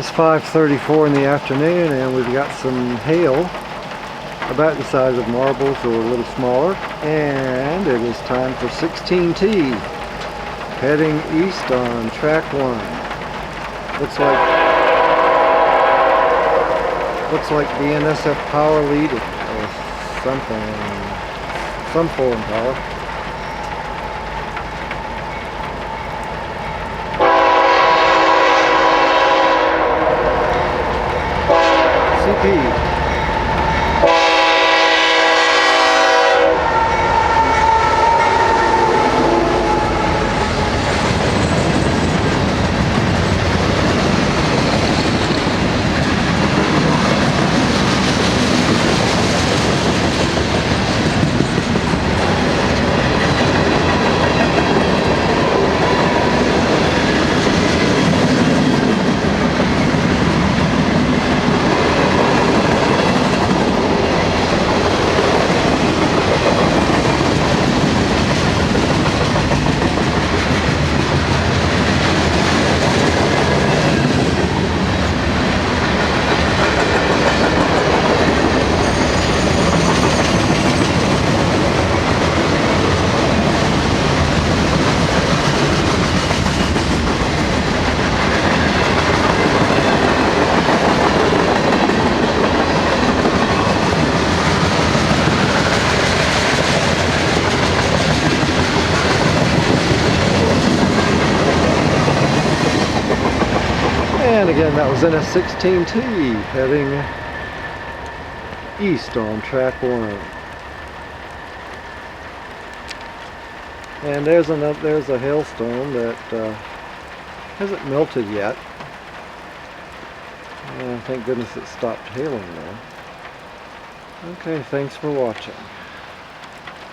It's 5:34 in the afternoon and we've got some hail about the size of marbles or a little smaller, and it is time for 16T heading east on track 1. Looks like BNSF power lead or something, some foreign power. CP. And again, that was NS16T heading east on track 1. And there's a hailstone that hasn't melted yet. Thank goodness it stopped hailing now. Okay, thanks for watching.